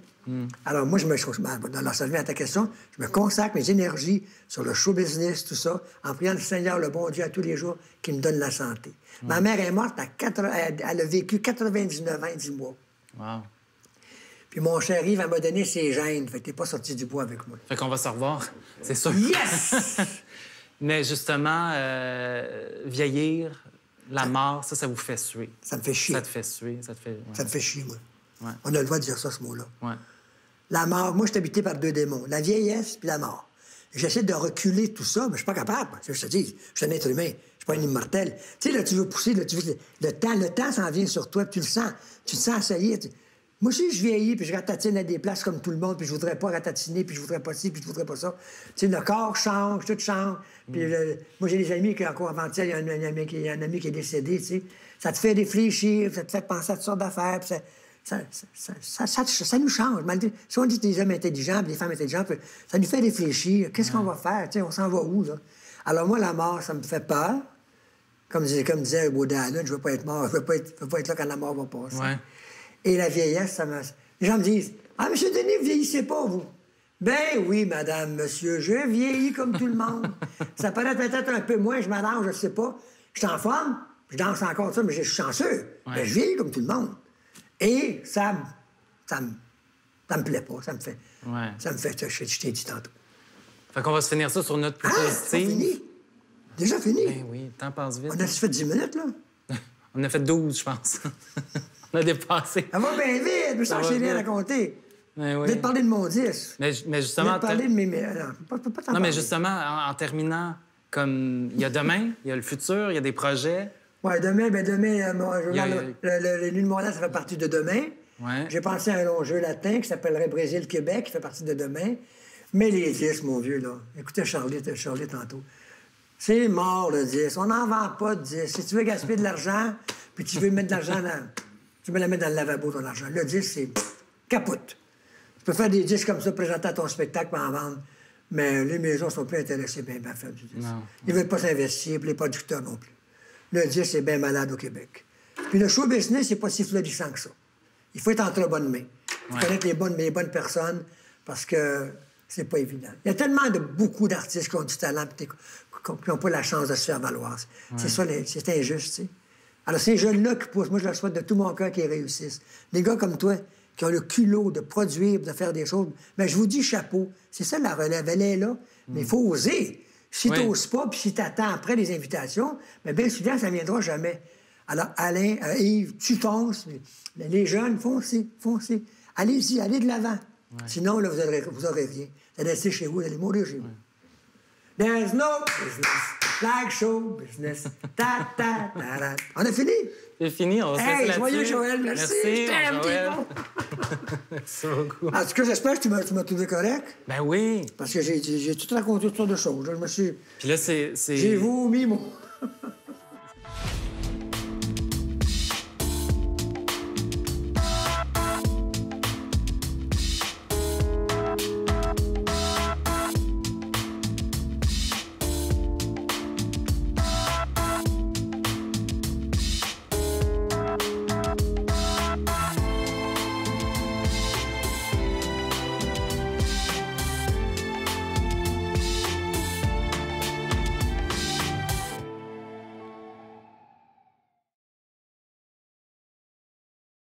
Alors, moi, alors, ça revient à ta question, je me consacre mes énergies sur le show business, tout ça, en priant le Seigneur, le bon Dieu, à tous les jours, qui me donne la santé. Ma mère est morte, elle a vécu 99 ans et 10 mois. Wow. Puis mon cher Yves, elle m'a donné ses gènes. Fait que t'es pas sorti du bois avec moi. Fait qu'on va se revoir, c'est sûr. Yes! Mais justement, vieillir, la mort, ça vous fait suer. Ça me fait chier. Ça te fait suer, ça te fait... Ouais. Ça me fait chier, moi. Ouais. On a le droit de dire ça, ce mot-là. Ouais. La mort, moi, je suis habité par 2 démons, la vieillesse puis la mort. J'essaie de reculer tout ça, mais je suis pas capable. Je te dis, je suis un être humain, je suis pas un immortel. Tu sais, là, tu veux pousser, là, tu veux... le temps s'en vient sur toi, puis tu le sens. Tu te sens assaillir. Moi aussi, je vieillis, puis je ratatine à des places comme tout le monde, puis je voudrais pas ratatiner, puis je voudrais pas ci, puis je voudrais pas ça. Tu sais, le corps change, tout change. Puis moi, j'ai des amis qui, encore avant-hier, il y a un ami qui est décédé, tu sais. Ça te fait réfléchir, ça te fait penser à toutes sortes d'affaires, puis ça nous change. Malgré, si on dit des hommes intelligents, des femmes intelligentes, ça nous fait réfléchir. Qu'est-ce qu'on va faire? T'sais, on s'en va où, là? Alors, moi, la mort, ça me fait peur. Comme disait Woody Allen, je veux pas être mort, je veux pas être là quand la mort va passer. Ouais. Et la vieillesse, ça me... Les gens me disent, « Ah, M. Denis, vous vieillissez pas, vous. » Ben oui, madame, monsieur, je vieillis comme tout le monde. Ça paraît peut-être un peu moins, je m'arrange, je sais pas. Je suis en forme, je danse encore ça, mais je suis chanceux. Ouais. Mais je vieillis comme tout le monde. Et ça me plaît pas, ça me fait... Ouais. Ça me fait... Je t'ai dit tantôt. Fait qu'on va se finir ça sur notre plus C'est positive. fini? Déjà fini? Ben oui, le temps passe vite. On a fait 10 minutes, là? On a fait 12, je pense. On a dépassé. Ça va bien vite, mais ça, va j'ai rien vite. raconté. Ben Je oui. vais te parler de mon 10. Mais Je vais justement... te parler de mes... Non, pas t'en Non, parler. mais justement, en terminant, comme il y a demain, il y a le futur, il y a des projets. Oui, demain, y a- les Nuits de Montréal, ça fait partie de demain. Ouais. J'ai pensé à un long jeu latin qui s'appellerait Brésil-Québec, qui fait partie de demain. Mais les 10, mon vieux, là. Écoutez Charlie tantôt. C'est mort, le 10. On n'en vend pas de 10. Si tu veux gaspiller de l'argent, puis tu veux mettre de l'argent dans... Tu veux la mettre dans le lavabo, ton argent. Le 10, c'est capote. Tu peux faire des 10 comme ça, présenter à ton spectacle, puis en vendre. Mais les maisons sont plus intéressées bien à faire du 10. Non. Ils veulent pas s'investir, puis les producteurs non plus. Le 10, c'est bien malade au Québec. Puis le show business, c'est pas si florissant que ça. Il faut être entre bonnes mains. Il faut connaître les bonnes personnes, parce que c'est pas évident. Il y a tellement beaucoup d'artistes qui ont du talent et qui n'ont pas la chance de se faire valoir. C'est ça, c'est injuste, tu sais. Alors, ces jeunes-là qui poussent, moi, je leur souhaite de tout mon cœur qu'ils réussissent. Des gars comme toi, qui ont le culot de produire, de faire des choses, bien, je vous dis chapeau. C'est ça, la relève, elle est là. Mais il faut oser. Si tu n'oses pas, puis si tu attends après les invitations, bien souvent, ça ne viendra jamais. Alors, Alain, Yves, tu fonces. Les jeunes, foncez. Allez-y, allez de l'avant. Ouais. Sinon, là, vous aurez rien. Vous allez rester chez vous, vous allez mourir chez vous. There's no business like show business. Ta, ta, ta, ta. On a fini? C'est fini, on va se laisser là-dessus. Joyeux Joël, merci. Je t'aime, Joël. bon. Merci beaucoup. En tout cas, j'espère que tu m'as trouvé correct. Ben oui. Parce que j'ai tout raconté toutes sortes de choses. Je me suis... Puis là, c'est... J'ai vomi, moi.